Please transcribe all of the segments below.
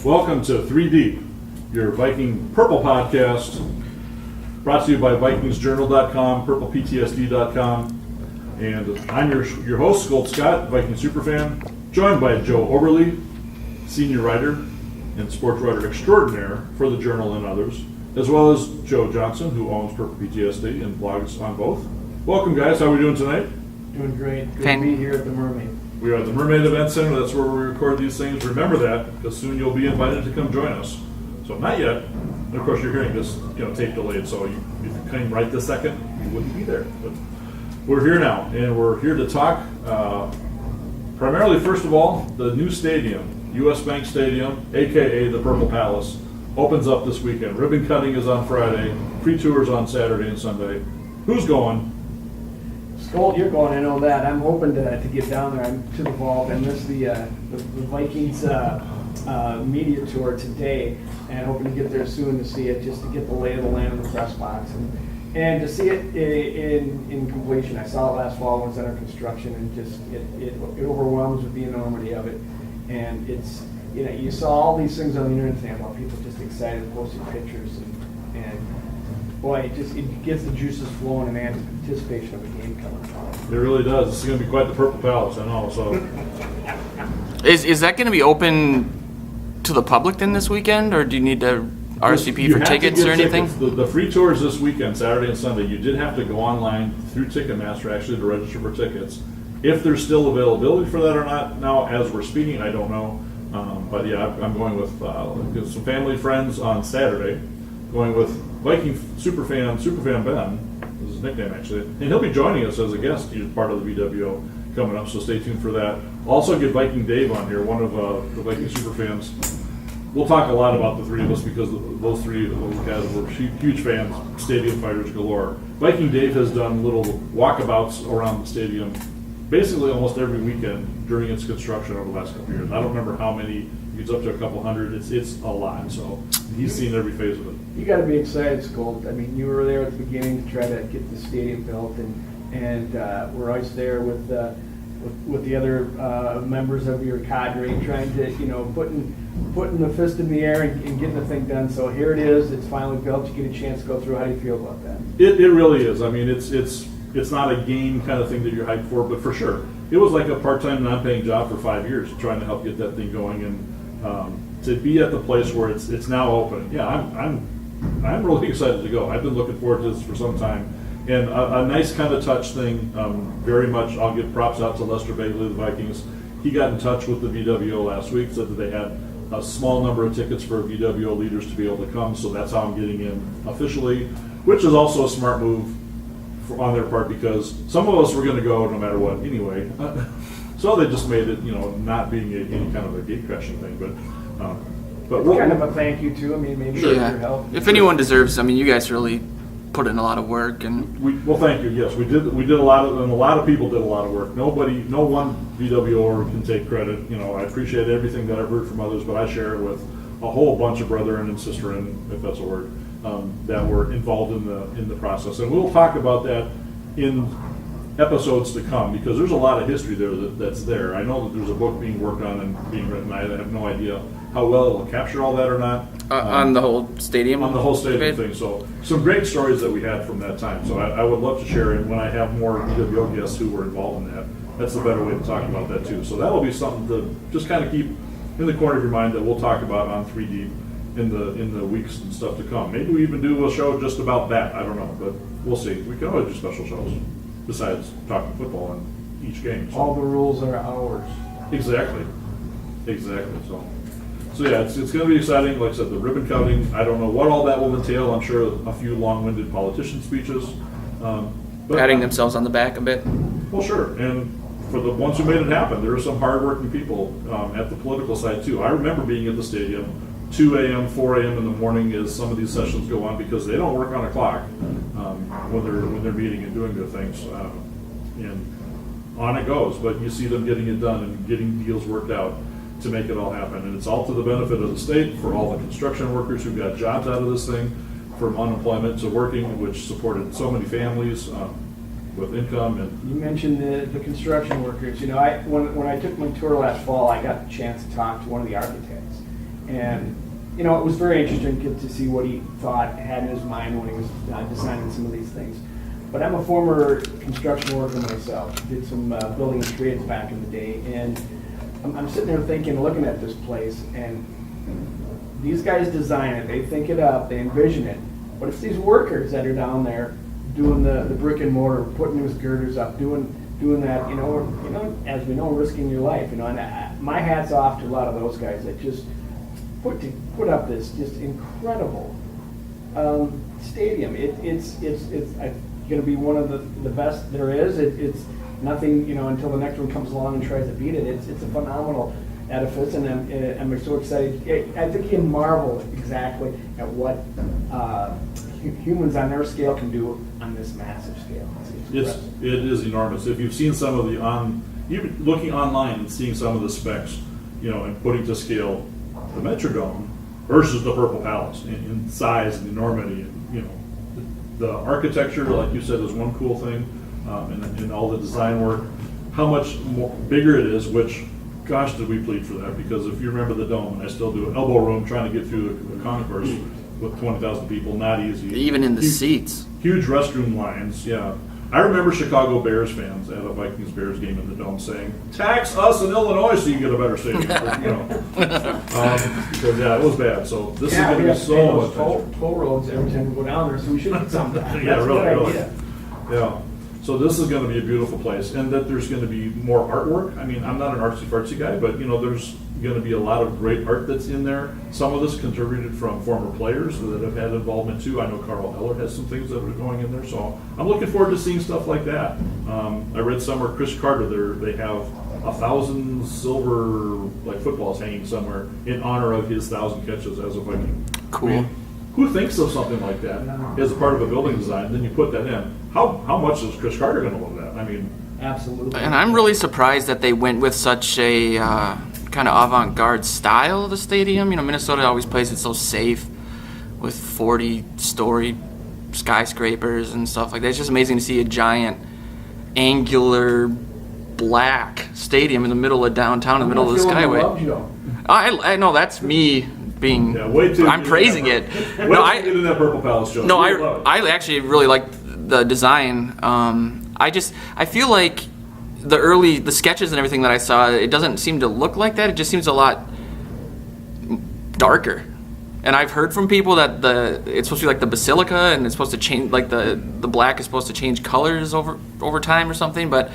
Welcome to 3 Deep, your Viking Purple podcast, brought to you by VikingsJournal.com, PurplePTSD.com, and I'm your host, Skolt Scott, Viking superfan, joined by Joe Oberle, senior writer and sports writer extraordinaire for the Journal and others, as well as Joe Johnson, who owns Purple PTSD and blogs on both. Welcome, guys. How are we doing tonight? Doing great. Good to be here at the Mermaid. We are at the Mermaid Event Center. That's where we record these things. Remember that, because soon you'll be invited to come join us. So not yet. And of course, you're hearing this, tape delayed. So if you came right this second, you wouldn't be there. But we're here now, and we're here to talk. Primarily, first of all, the new stadium, U.S. Bank Stadium, aka the Purple Palace, opens up this weekend. Ribbon cutting is on Friday. Free tours on Saturday and Sunday. Who's going? Skolt, you're going, I know that. I'm hoping to get down there. I'm too involved. I missed the Vikings media tour today, and hoping to get there soon to see it, just to get the lay of the land in the press box and to see it in completion. I saw it last fall when it was under construction, and just it overwhelms with the enormity of it. And it's, you saw all these things on the internet today about people just excited, posting pictures, and boy, it gets the juices flowing in anticipation of a game coming. It really does. This is going to be quite the Purple Palace, I know. So, is that going to be open to the public then this weekend, or do you need to RSVP for tickets or anything? The free tours this weekend, Saturday and Sunday, you did have to go online through Ticketmaster actually to register for tickets. If there's still availability for that or not, now as we're speaking, I don't know. But yeah, I'm going with some family friends on Saturday, going with Viking superfan Ben, is his nickname actually, and he'll be joining us as a guest. He's part of the VWO coming up, so stay tuned for that. Also get Viking Dave on here, one of the Viking superfans. We'll talk a lot about the three of us because those guys were huge fans, stadium fighters galore. Viking Dave has done little walkabouts around the stadium basically almost every weekend during its construction over the last couple of years. I don't remember how many. It's up to a couple hundred. It's a lot. So he's seen every phase of it. You got to be excited, Skolt. I mean, you were there at the beginning to try to get the stadium built, and we're always there with the other members of your cadre, trying to putting the fist in the air and getting the thing done. So here it is. It's finally built. You get a chance to go through. How do you feel about that? It really is. I mean, it's not a game kind of thing that you're hyped for, but for sure, it was like a part-time, non-paying job for 5 years, trying to help get that thing going, and to be at the place where it's now open. Yeah, I'm really excited to go. I've been looking forward to this for some time, and a nice kind of touch thing. Very much, I'll give props out to Lester Bailey, the Vikings. He got in touch with the VWO last week, said that they had a small number of tickets for VWO leaders to be able to come, so that's how I'm getting in officially, which is also a smart move on their part, because some of us were going to go no matter what anyway. So they just made it, not being any kind of a gate crashing thing, but it's kind of a thank you too. I mean, maybe for your help. If anyone deserves, you guys really put in a lot of work, and well, thank you. Yes, we did a lot of, and a lot of people did a lot of work. No one VWOer can take credit. I appreciate everything that I've heard from others, but I share it with a whole bunch of brethren and sisterin, if that's a word, that were involved in the process, and we'll talk about that in episodes to come, because there's a lot of history there that's there. I know that there's a book being worked on and being written. I have no idea how well it'll capture all that or not. On the whole stadium? On the whole stadium thing. So some great stories that we had from that time. So I would love to share it when I have more VWO guests who were involved in that. That's the better way to talk about that too. So that'll be something to just kind of keep in the corner of your mind that we'll talk about on 3 Deep in the weeks and stuff to come. Maybe we even do a show just about that. I don't know, but we'll see. We can always do special shows besides talking football in each game. So. All the rules are ours. Exactly. So yeah, it's going to be exciting. Like I said, the ribbon cutting, I don't know what all that will entail. I'm sure a few long-winded politician speeches. Patting themselves on the back a bit. Well, sure. And for the ones who made it happen, there are some hardworking people at the political side too. I remember being at the stadium 2 a.m., 4 a.m. in the morning as some of these sessions go on, because they don't work on a clock when they're meeting and doing their things. And on it goes. But you see them getting it done and getting deals worked out to make it all happen. And it's all to the benefit of the state, for all the construction workers who got jobs out of this thing, from unemployment to working, which supported so many families with income. And you mentioned the construction workers. When I took my tour last fall, I got the chance to talk to one of the architects, And, you know, it was very interesting to see what he had in his mind when he was designing some of these things. But I'm a former construction worker myself, did some building and trades back in the day, and I'm sitting there thinking, looking at this place, and these guys design it, they think it up, they envision it. But it's these workers that are down there doing the brick and mortar, putting those girders up, doing that, you know, as we know, risking your life, you know. And my hat's off to a lot of those guys that just put up this just incredible stadium. It's going to be one of the best there is. It's nothing, you know, until the next one comes along and tries to beat it. It's a phenomenal edifice, and I'm so excited. I think you can marvel exactly at what humans on their scale can do on this massive scale. It is enormous. If you've seen some of even looking online and seeing some of the specs, you know, and putting to scale the Metrodome versus the Purple Palace in size and enormity, and, you know, the architecture, like you said, is one cool thing, and all the design work. How much bigger it is, which, gosh, did we plead for that? Because if you remember the Dome, and I still do, elbow room trying to get through the concourse with 20,000 people, not easy. Even in the seats. Huge restroom lines, yeah. I remember Chicago Bears fans at a Vikings Bears game in the Dome saying, "Tax us in Illinois so you get a better stadium." You know, because yeah, it was bad. So this is going to be so much toll roads every time we go down there, so we should have some. Yeah, really. Yeah. So this is going to be a beautiful place, and that there's going to be more artwork. I mean, I'm not an artsy-fartsy guy, but you know, there's going to be a lot of great art that's in there. Some of this contributed from former players that have had involvement too. I know Carl Eller has some things that are going in there, so I'm looking forward to seeing stuff like that. I read somewhere Chris Carter, they have 1,000 silver footballs hanging somewhere in honor of his 1,000 catches as a Viking. Cool. I mean, who thinks of something like that as a part of a building design? Then you put that in. How much is Chris Carter going to love that? I mean, absolutely. And I'm really surprised that they went with such a kind of avant-garde style of the stadium. You know, Minnesota always plays it so safe with 40-story skyscrapers and stuff like that. It's just amazing to see a giant, angular, black stadium in the middle of downtown, in the middle of the Skyway. I know that's me being. Yeah, wait till I'm praising it. No, I get in that Purple Palace, Joe. No, I actually really like the design. I feel like the sketches and everything that I saw, it doesn't seem to look like that. It just seems a lot darker. And I've heard from people that it's supposed to be like the basilica, and it's supposed to change, like the black is supposed to change colors over time or something. But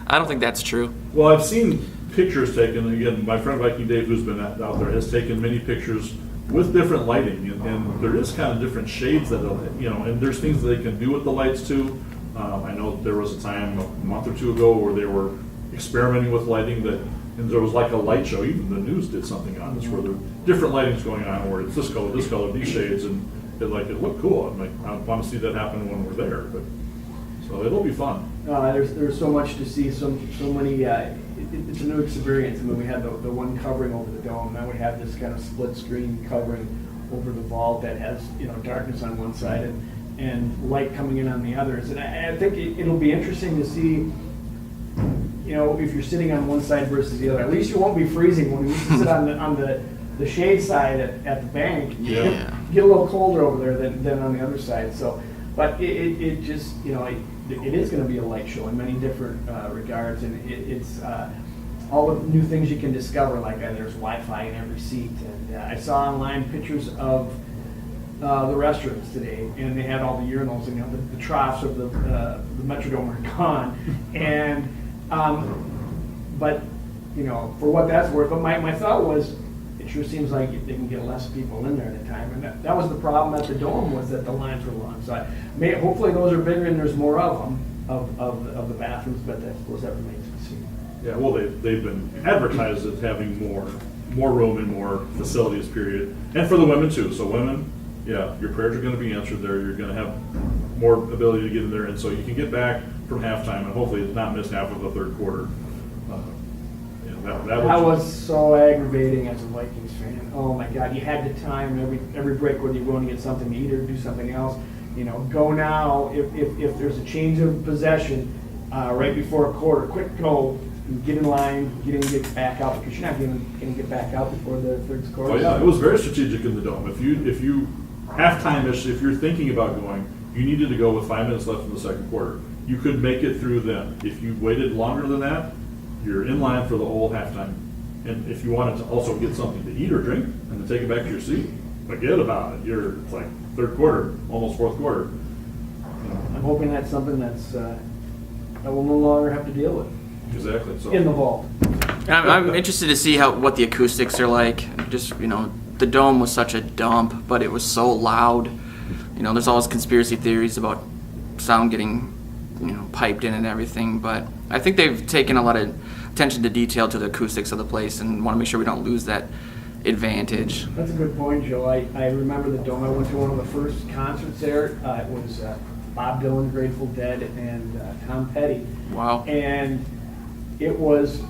I don't think that's true. Well, I've seen pictures taken. Again, my friend Viking Dave, who's been out there, has taken many pictures with different lighting, and there is kind of different shades that, you know, and there's things that they can do with the lights too. I know there was a time a month or two ago where they were experimenting with lighting and there was like a light show. Even the news did something on this where there were different lightings going on, where it's this color, these shades, and it looked cool. I'm like, I want to see that happen when we're there. But so it'll be fun. There's so much to see, so many. It's a new experience. I mean, we had the one covering over the dome. Now we have this kind of split screen covering over the vault that has, you know, darkness on one side and light coming in on the others. And I think it'll be interesting to see, you know, if you're sitting on one side versus the other. At least you won't be freezing when you sit on the shade side at the bank. Yeah. Get a little colder over there than on the other side. So, but it just, you know, it is going to be a light show in many different regards, and it's all the new things you can discover. Like there's Wi-Fi in every seat, and I saw online pictures of the restrooms today, and they had all the urinals, and you know, the troughs of the Metrodome are gone, and but you know, for what that's worth. But my thought was, it sure seems like they can get less people in there at a time, and that was the problem at the Dome, was that the lines were long. So hopefully those are bigger and there's more of them of the bathrooms, but I suppose that remains to be seen. Yeah, well, they've been advertised as having more room and more facilities, period, and for the women too. So women, yeah, your prayers are going to be answered there. You're going to have more ability to get in there, and so you can get back from halftime and hopefully not miss half of the third quarter. That was so aggravating as a Vikings fan. Oh my God, you had to time every break whether you're going to get something to eat or do something else. You know, go now if there's a change of possession right before a quarter, quick go get in line, get back out, because you're not going to get back out before the third score. Oh yeah, it was very strategic in the Dome. If you halftime-ish, if you're thinking about going, you needed to go with 5 minutes left in the second quarter. You could make it through then. If you waited longer than that, you're in line for the whole halftime. And if you wanted to also get something to eat or drink and then take it back to your seat, forget about it. It's like third quarter, almost fourth quarter. I'm hoping that's something that we'll no longer have to deal with. Exactly. So In the vault. I'm interested to see what the acoustics are like. Just, the Dome was such a dump, but it was so loud. There's always conspiracy theories about sound getting, piped in and everything, but I think they've taken a lot of attention to detail to the acoustics of the place and want to make sure we don't lose that advantage. That's a good point, Joe. I remember the Dome. I went to one of the first concerts there. It was Bob Dylan, Grateful Dead, and Tom Petty. Wow. And it was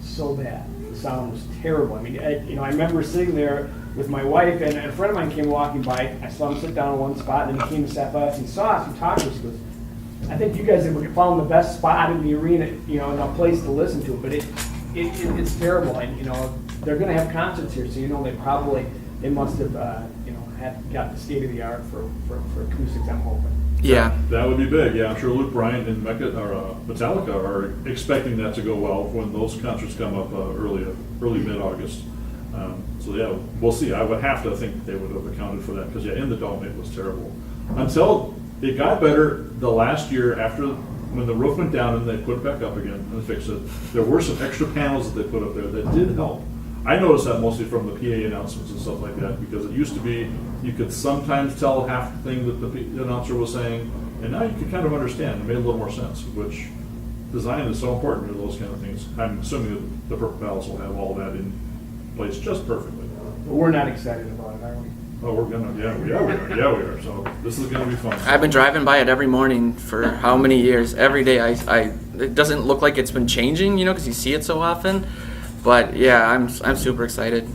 so bad. The sound was terrible. I mean, I remember sitting there with my wife, and a friend of mine came walking by. I saw him sit down in one spot, and then he came and sat by us and saw us and talked to us. He goes, I think you guys have found the best spot in the arena, and a place to listen to it. But it's terrible. And, they're going to have concerts here, so they must have, had got the state of the art for acoustics, I'm hoping. Yeah. that would be big. Yeah, I'm sure Luke Bryan and Metallica are expecting that to go well when those concerts come up early mid-August. So yeah, we'll see. I would have to think they would have accounted for that because in the Dome it was terrible until it got better the last year after when the roof went down and they put it back up again and fixed it. There were some extra panels that they put up there that did help. I noticed that mostly from the PA announcements and stuff like that because it used to be you could sometimes tell half the thing that the announcer was saying, and now you can kind of understand. It made a little more sense, which design is so important to those kind of things. I'm assuming that the Purple Palace will have all that in place just perfectly. But we're not excited about it, are we? Oh, we're gonna, we are. So this is gonna be fun. I've been driving by it every morning for how many years? Every day, it doesn't look like it's been changing, because you see it so often. But yeah, I'm super excited.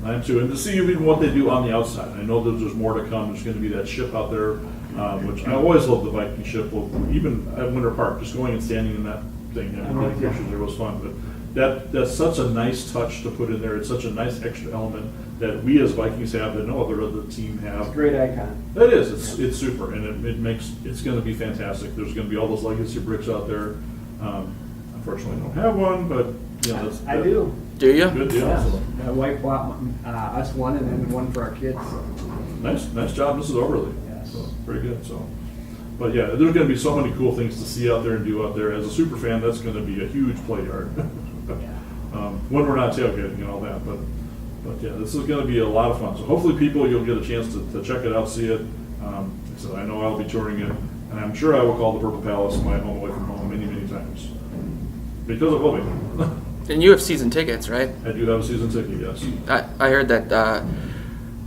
I am too, and to see even what they do on the outside. I know that there's more to come. There's going to be that ship out there, which I always love the Viking ship. Well, even at Winter Park, just going and standing in that thing and getting pictures there was fun. But that's such a nice touch to put in there. It's such a nice extra element that we as Vikings have that no other team have. It's a great icon. It is. It's super, and it's going to be fantastic. There's going to be all those legacy bricks out there. Unfortunately, I don't have one, but I do. Do you? Good deal. Yeah. So. My wife bought us one and then one for our kids. So. Nice job, Mrs. Oberle. Yes. So, very good. So, but yeah, there's going to be so many cool things to see out there and do out there. As a super fan, that's going to be a huge play yard. When we're not tailgating and all that, but yeah, this is going to be a lot of fun. So hopefully, you'll get a chance to check it out, see it. So I know I'll be touring it, and I'm sure I will call the Purple Palace my home away from home many times because it will be. And you have season tickets, right? I do have a season ticket, yes. I heard that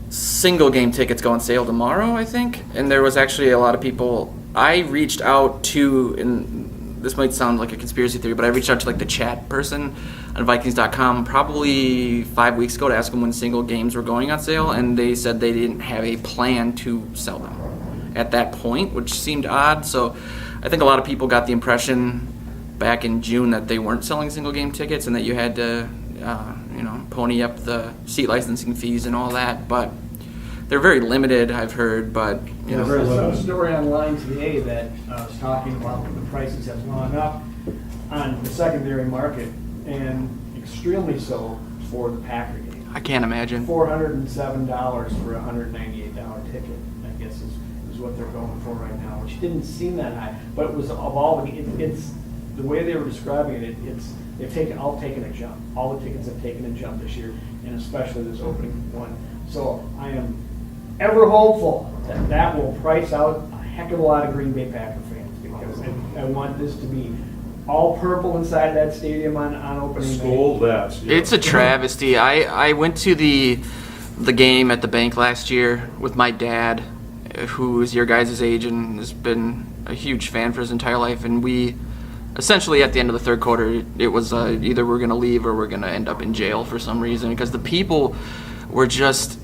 single game tickets go on sale tomorrow, I think. And there was actually a lot of people. I reached out to, and this might sound like a conspiracy theory, but I reached out to the chat person on Vikings.com probably 5 weeks ago to ask them when single games were going on sale, and they said they didn't have a plan to sell them at that point, which seemed odd. So I think a lot of people got the impression back in June that they weren't selling single game tickets and that you had to, pony up the seat licensing fees and all that. But they're very limited, I've heard. But there's some story online today that was talking about the prices have gone up on the secondary market, and extremely so for the Packer game. I can't imagine. $407 for a $198 ticket, I guess is what they're going for right now, which didn't seem that high, but it was evolving. It's the way they were describing it, they've taken a jump. All the tickets have taken a jump this year, and especially this opening one. So I am ever hopeful that will price out a heck of a lot of Green Bay Packer fans, because I want this to be all purple inside that stadium on opening Skolt day. that. Yeah. It's a travesty. I went to the game at the bank last year with my dad, who is your guys' age and has been a huge fan for his entire life, and we essentially at the end of the third quarter it was either we're going to leave or we're going to end up in jail for some reason, because the people were just,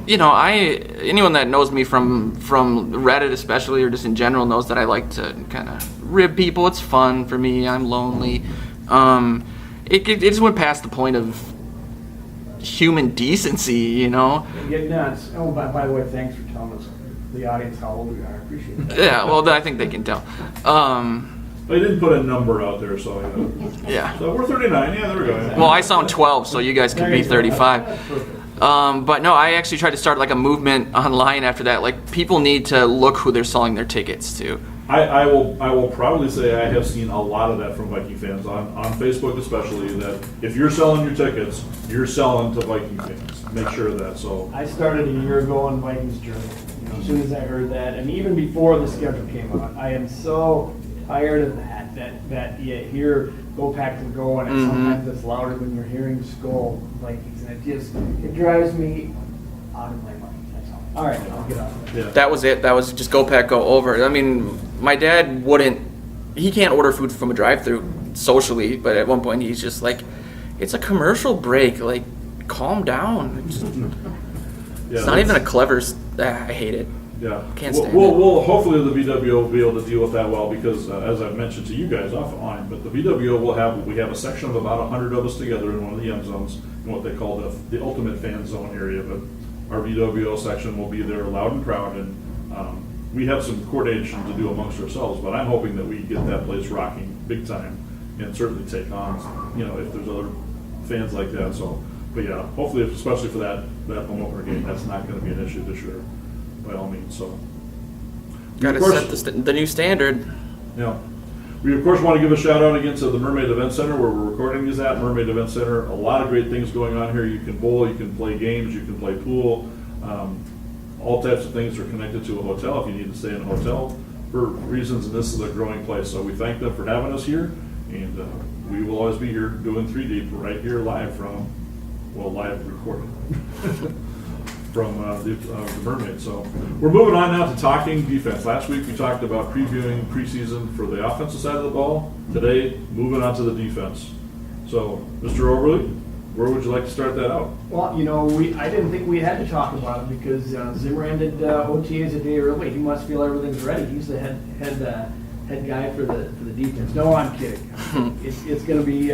anyone that knows me from Reddit especially, or just in general, knows that I like to kind of rib people. It's fun for me. I'm lonely. It just went past the point of human decency, you know. Get nuts. Oh, by the way, thanks for telling us, the audience, how old we are. I appreciate that. Yeah, well, I think they can tell. They didn't put a number out there, so Yeah. So we're 39. Yeah, there we go. Yeah. Well, I sound 12, so you guys could be 35. Perfect. But no, I actually tried to start like a movement online after that. Like, people need to look who they're selling their tickets to. I will proudly say I have seen a lot of that from Viking fans on Facebook, especially, that if you're selling your tickets, you're selling to Viking fans. Make sure of that. So I started a year ago on Vikings Journal. You know, as soon as I heard that, and even before the schedule came out, I am so tired of that you hear Go Pack to Go, and sometimes it's louder when you're hearing Skolt Vikings, and it drives me out of my mind. That's all. All right, I'll get off of that. yeah. That was it. That was just go pack, go over. I mean, my dad he can't order food from a drive-thru socially, but at one point he's just like, it's a commercial break. Like, calm down. It's not even a clever. I hate it. Yeah. Can't stand Well, hopefully the VWO will be able to deal with that well, because as I've mentioned to you guys off the line, but the VWO we have a section of about 100 of us together in one of the end zones, in what they call the ultimate fan zone area. But our VWO section will be there loud and proud, and we have some coordination to do amongst ourselves, but I'm hoping that we get that place rocking big time and certainly take on, if there's other fans like that. So, but yeah, hopefully, especially for that home opener game, that's not going to be an issue this year, by all means. So, Got to Of course- set the new standard. yeah. We, of course, want to give a shout out again to the Mermaid Event Center, where we're recording these at. Mermaid Event Center, a lot of great things going on here. You can bowl, you can play games, you can play pool. All types of things are connected to a hotel if you need to stay in a hotel for reasons, and this is a growing place. So we thank them for having us here, and we will always be here doing 3 Deep right here live live recording. From the Mermaid. So we're moving on now to talking defense. Last week we talked about previewing preseason for the offensive side of the ball. Today, moving on to the defense. So, Mr. Oberle, where would you like to start that out? Well, I didn't think we had to talk about it because Zimmer ended OTAs a day early. He must feel everything's ready. He's the head guy for the defense. No, I'm kidding. It's going to be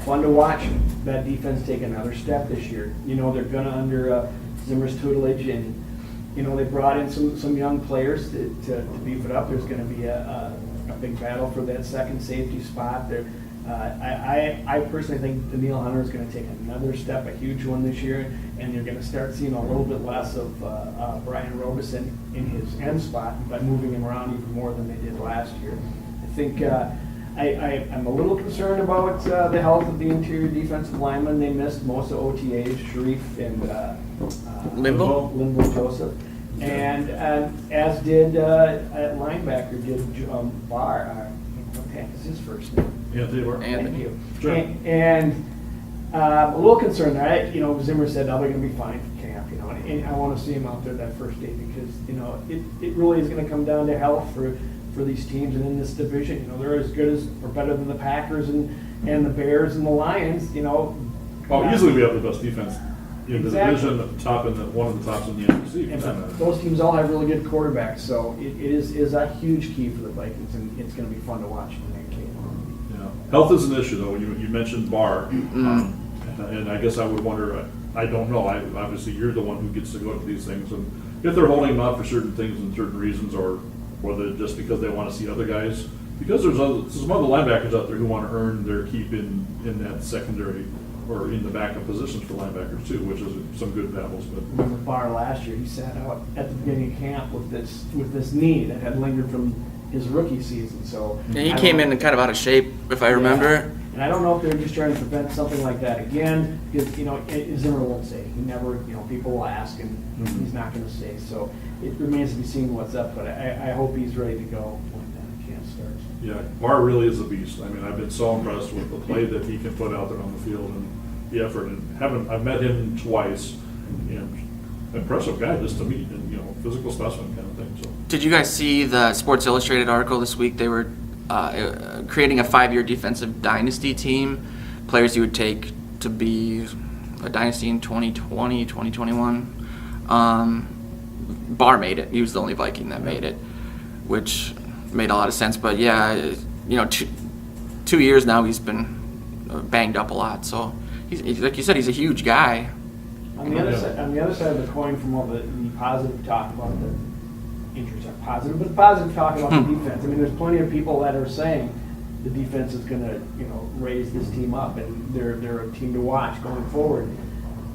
fun to watch that defense take another step this year. They're going to under Zimmer's tutelage, and they brought in some young players to beef it up. There's going to be a big battle for that second safety spot there. I personally think Daniil Hunter is going to take another step, a huge one this year, and you're going to start seeing a little bit less of Brian Robeson in his end spot by moving him around even more than they did last year. I think I'm a little concerned about the health of the interior defensive linemen. They missed most of OTAs, Sharif and Limbo Joseph, and as did at linebacker did Barr. What the heck is his first name? Anthony Barr. Thank you. Sure. And a little concerned. Zimmer said, "Oh, they're going to be fine for camp." And I want to see him out there that first day because it really is going to come down to health for these teams, and in this division, they're as good as or better than the Packers and the Bears and the Lions. Easily we have the best defense in the Exactly. division, one of the tops in the NFC. And those teams all have really good quarterbacks, so it is a huge key for the Vikings, and it's going to be fun to watch in that game. Yeah. Health is an issue, though. You mentioned Barr, and I guess I would wonder. I don't know. Obviously, you're the one who gets to go to these things, and if they're holding him out for certain things and certain reasons, or whether just because they want to see other guys, because there's some other linebackers out there who want to earn their keep in that secondary or in the backup positions for linebackers too, which is some good battles. But Remember Barr last year, he sat out at the beginning of camp with this knee that had lingered from his rookie season. So And he came in kind of out of shape, if I remember. Yeah. And I don't know if they're just trying to prevent something like that again, because Zimmer won't say. He never, people will ask, and he's not going to say. So it remains to be seen what's up. But I hope he's ready to go when that camp starts. yeah, Barr really is a beast. I mean, I've been so impressed with the play that he can put out there on the field and the effort. And I've met him twice, and impressive guy just to meet, and physical specimen kind of thing. So. Did you guys see the Sports Illustrated article this week? They were creating a 5-year defensive dynasty team, players you would take to be a dynasty in 2020, 2021. Barr made it. He was the only Viking that made it, which made a lot of sense. But yeah, you know, 2 years now he's been banged up a lot. So he's like you said, he's a huge guy. On the other side of the coin, from all the positive talk about the injuries are positive, but positive talk about the defense. I mean, there's plenty of people that are saying the defense is going to, you know, raise this team up, and they're a team to watch going forward.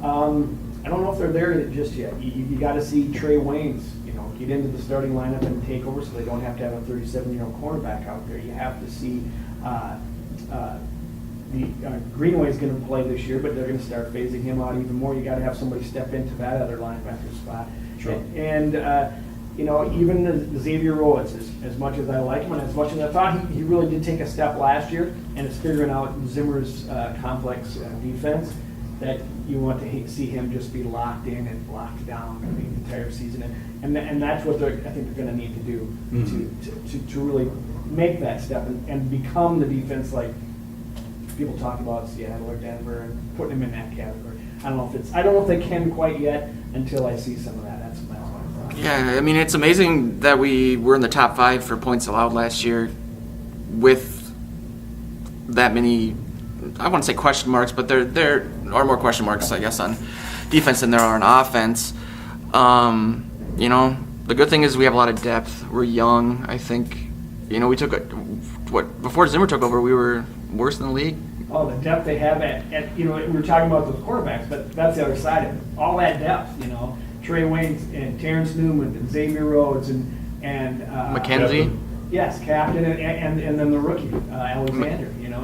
I don't know if they're there just yet. You got to see Trey Waynes, you know, get into the starting lineup and take over, so they don't have to have a 37-year-old cornerback out there. You have to see Greenway is going to play this year, but they're going to start phasing him out even more. You got to have somebody step into that other linebacker spot. Sure. And you know, even Xavier Rhodes, as much as I like him and as much as I thought he really did take a step last year, and it's figuring out Zimmer's complex defense, that you want to see him just be locked in and locked down the entire season. And that's what I think they're going to need to do to really make that step and become the defense like people talk about Seattle or Denver and putting them in that category. I don't know if they can quite yet until I see some of that. That's my thought. Yeah, I mean, it's amazing that we were in the top 5 for points allowed last year with that many, I wouldn't say question marks, but there are more question marks, I guess, on defense than there are on offense. You know, the good thing is we have a lot of depth. We're young. I think, you know, before Zimmer took over, we were worse than the league. Oh, the depth they have at you know, we were talking about those quarterbacks, but that's the other side of it. All that depth, you know, Trey Waynes and Terrence Newman and Xavier Rhodes and McKenzie. Yes, captain, and then the rookie Alexander. You know,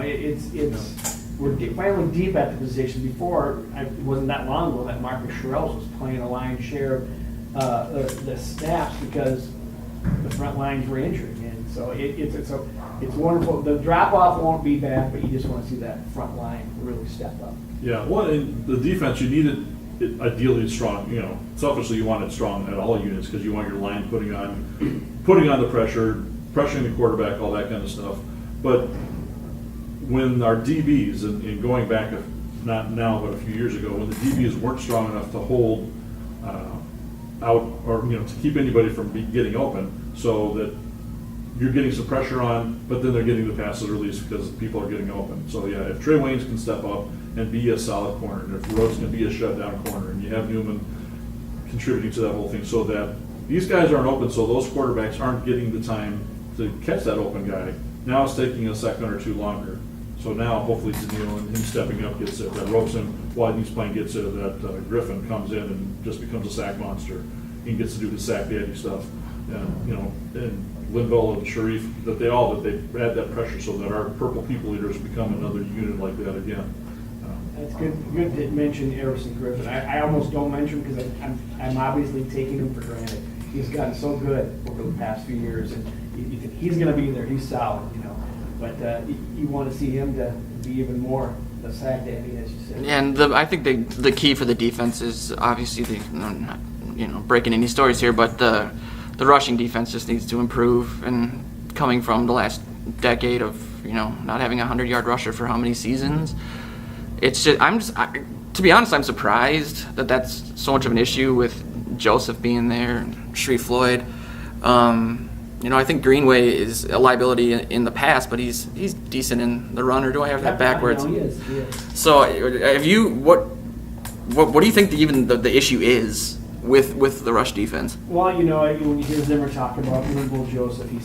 we're finally deep at the position. Before, it wasn't that long ago that Marcus Sherrills was playing a lion's share of the snaps because the front lines were injured, and so it's wonderful. The drop off won't be bad, but you just want to see that front line really step up. Yeah, well, in the defense, you need it ideally strong. You know, selfishly, you want it strong at all units because you want your line putting on the pressure, pressuring the quarterback, all that kind of stuff. But when our DBs, and going back, not now, but a few years ago, when the DBs weren't strong enough to hold out, or, you know, to keep anybody from getting open, so that you're getting some pressure on, but then they're getting the passes released because people are getting open. So yeah, if Trey Waynes can step up and be a solid corner, and if Rhodes can be a shutdown corner, and you have Newman contributing to that whole thing, so that these guys aren't open, so those quarterbacks aren't getting the time to catch that open guy. Now it's taking a second or two longer. So now hopefully Daniil and him stepping up gets it, that Robeson, while he's playing, gets it, that Griffin comes in and just becomes a sack monster and gets to do the sack daddy stuff. And, you know, and Linville and Sharif, that they add that pressure so that our purple people eaters become another unit like that again. That's good to mention Harrison Griffin. I almost don't mention him because I'm obviously taking him for granted. He's gotten so good over the past few years, and he's going to be there. He's solid, you know. But you want to see him to be even more the sack daddy, as you said. And I think the key for the defense is obviously not breaking any stories here, but the rushing defense just needs to improve. And coming from the last decade of not having a 100-yard rusher for how many seasons, it's just to be honest, I'm surprised that that's so much of an issue with Joseph being there and Sharif Floyd. I think Greenway is a liability in the pass, but he's decent in the run. Or do I have that backwards? No, he is. So, have you what do you think the issue is with the rush defense? Well, when you hear Zimmer talk about Linville Joseph, he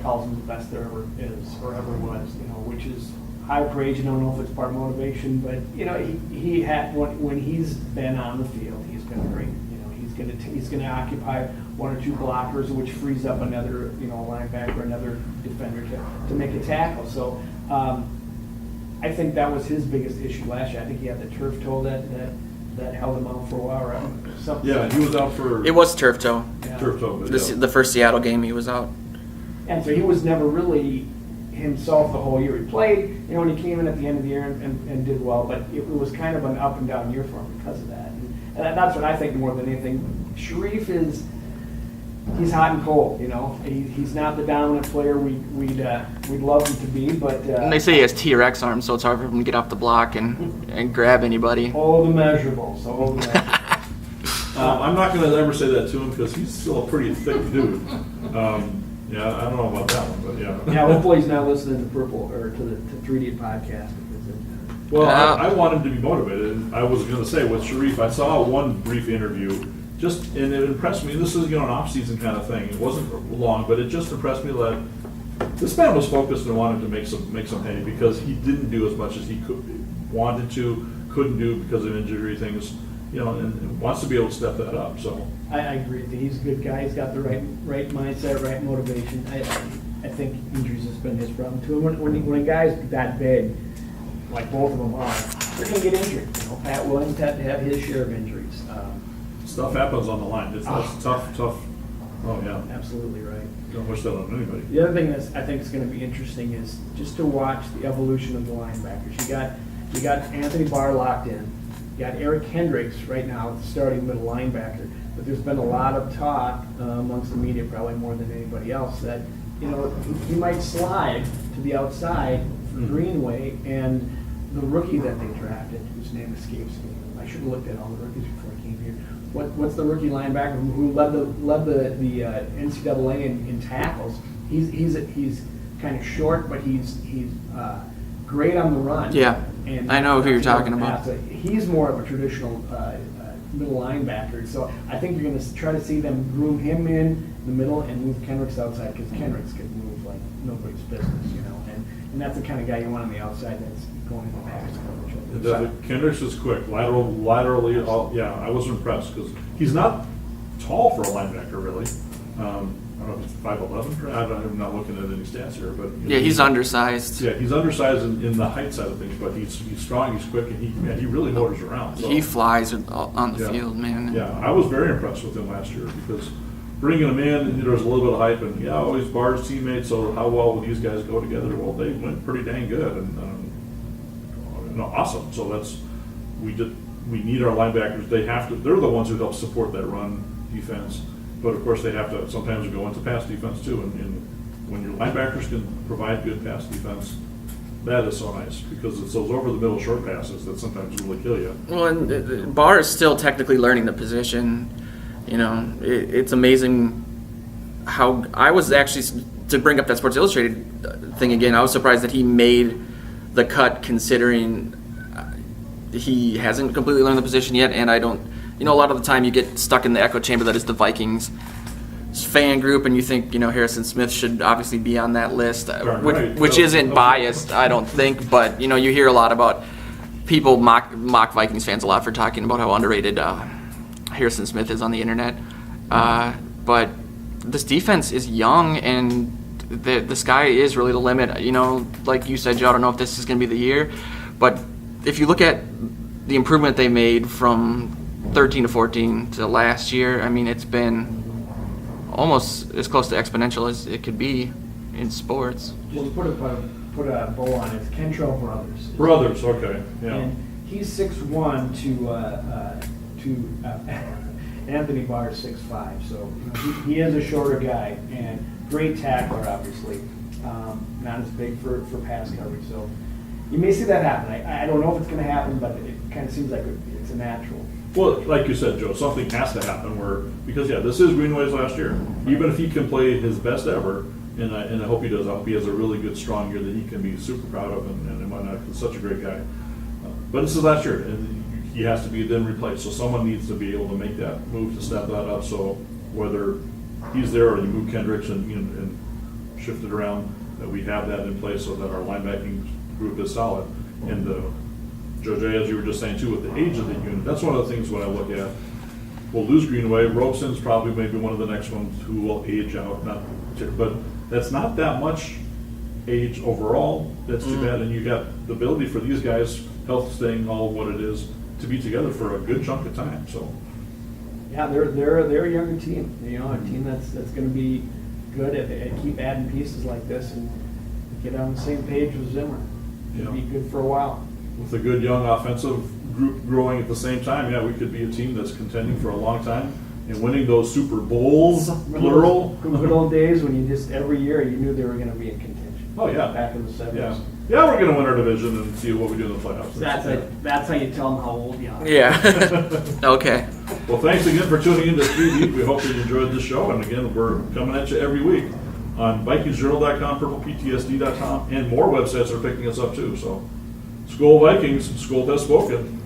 calls him the best there ever is or ever was. Which is high praise. You don't know if it's part of motivation, but he had when he's been on the field, he's been great. He's going to occupy one or two blockers, which frees up another linebacker, another defender to make a tackle. So I think that was his biggest issue last year. I think he had the turf toe that held him out for a while. Right? Something. Yeah, he was out for. It was turf toe. Yeah. Turf toe. The first Seattle game, he was out. And so he was never really himself the whole year. He played, and he came in at the end of the year and did well, but it was kind of an up and down year for him because of that. And that's what I think more than anything. Sharif he's hot and cold, He's not the dominant player we'd love him to be, but and they say he has T-Rex arms, so it's hard for him to get off the block and grab anybody. All the measurables. I'm not going to ever say that to him because he's still a pretty thick dude. Yeah, I don't know about that one, but yeah. Yeah, hopefully he's not listening to Purple or to the 3D podcast. Well, I want him to be motivated. I was going to say with Sharif, I saw one brief interview, and it impressed me. This is an off-season kind of thing. It wasn't long, but it just impressed me that this man was focused and wanted to make some hay because he didn't do as much as he wanted to, couldn't do because of injury things, and wants to be able to step that up. So I agree with you. He's a good guy. He's got the right mindset, right motivation. I think injuries has been his problem too. When a guy's that big, like both of them are, they're going to get injured. Pat Williams had to have his share of injuries. Stuff happens on the line. It's tough. Oh yeah, absolutely right. Don't wish that on anybody. The other thing that I think is going to be interesting is just to watch the evolution of the linebackers. You got Anthony Barr locked in. You got Eric Hendricks right now, starting middle linebacker. But there's been a lot of talk amongst the media, probably more than anybody else, that he might slide to the outside for Greenway, and the rookie that they drafted, whose name escapes me. I should have looked at all the rookies before I came here. What's the rookie linebacker who led the NCAA in tackles? He's kind of short, but he's great on the run. Yeah, and I know who you're talking about. He's more of a traditional middle linebacker. So I think you're going to try to see them groom him in the middle and move Kendricks outside, because Kendricks can move like nobody's business, and that's the kind of guy you want on the outside that's going in the package coverage. Kendricks is quick, laterally. I was impressed because he's not tall for a linebacker, really. I don't know if it's 5'11". I'm not looking at any stats here, but he's undersized. Yeah, he's undersized in the height side of things, but he's strong, he's quick, and he really motors around. So. He flies on the field, man. Yeah, I was very impressed with him last year because bringing him in, there was a little bit of hype, and he's Barr's teammate. So how well will these guys go together? Well, they went pretty dang good, and awesome. So we need our linebackers. They're the ones who help support that run defense. But of course, they have to sometimes go into pass defense too. And when your linebackers can provide good pass defense, that is so nice because it's those over the middle short passes that sometimes really kill you. Well, and Barr is still technically learning the position. It's amazing how I was actually, to bring up that Sports Illustrated thing again, I was surprised that he made the cut considering he hasn't completely learned the position yet, and I don't. A lot of the time you get stuck in the echo chamber that is the Vikings fan group, and you think, Harrison Smith should obviously be on that list, which isn't biased, I don't think, but, you hear a lot about people mock Vikings fans a lot for talking about how underrated Harrison Smith is on the internet. But this defense is young, and the sky is really the limit. Like you said, Joe, I don't know if this is going to be the year, but if you look at the improvement they made from 13 to 14 to last year, I mean, it's been almost as close to exponential as it could be in sports. Just put a bow on it. It's Kentrell Brothers. Brothers, okay, yeah. And he's 6'1" to Anthony Barr 6'5", so he is a shorter guy and great tackler, obviously. Not as big for pass coverage, so you may see that happen. I don't know if it's going to happen, but it kind of seems like it's a natural. Well, like you said, Joe, something has to happen because this is Greenway's last year. Even if he can play his best ever, and I hope he does. I hope he has a really good, strong year that he can be super proud of, and whatnot. He's such a great guy. But this is last year, and he has to be then replaced. So someone needs to be able to make that move to step that up. So whether he's there or you move Kendricks and shift it around, that we have that in place so that our linebacking group is solid. And Joe J, as you were just saying too, with the age of the unit, that's one of the things when I look at. We'll lose Greenway. Robeson's probably maybe one of the next ones who will age out. But that's not that much age overall. That's too bad. And you got the ability for these guys, health staying all what it is, to be together for a good chunk of time. So yeah, they're a younger team. A team that's going to be good at keep adding pieces like this and get on the same page with Zimmer. It'll be good for a while. With a good young offensive group growing at the same time, we could be a team that's contending for a long time and winning those Super Bowls, plural. Good old days when you just every year you knew they were going to be in contention. Oh yeah, back in the 70s. Yeah, we're going to win our division and see what we do in the playoffs. That's how you tell them how old you are. Yeah. Okay. Well, thanks again for tuning in to 3 Deep. We hope you enjoyed this show, and again, we're coming at you every week. on VikingsJournal.com, PurplePTSD.com, and more websites are picking us up too. So, Skol Vikings, Skolt has spoken.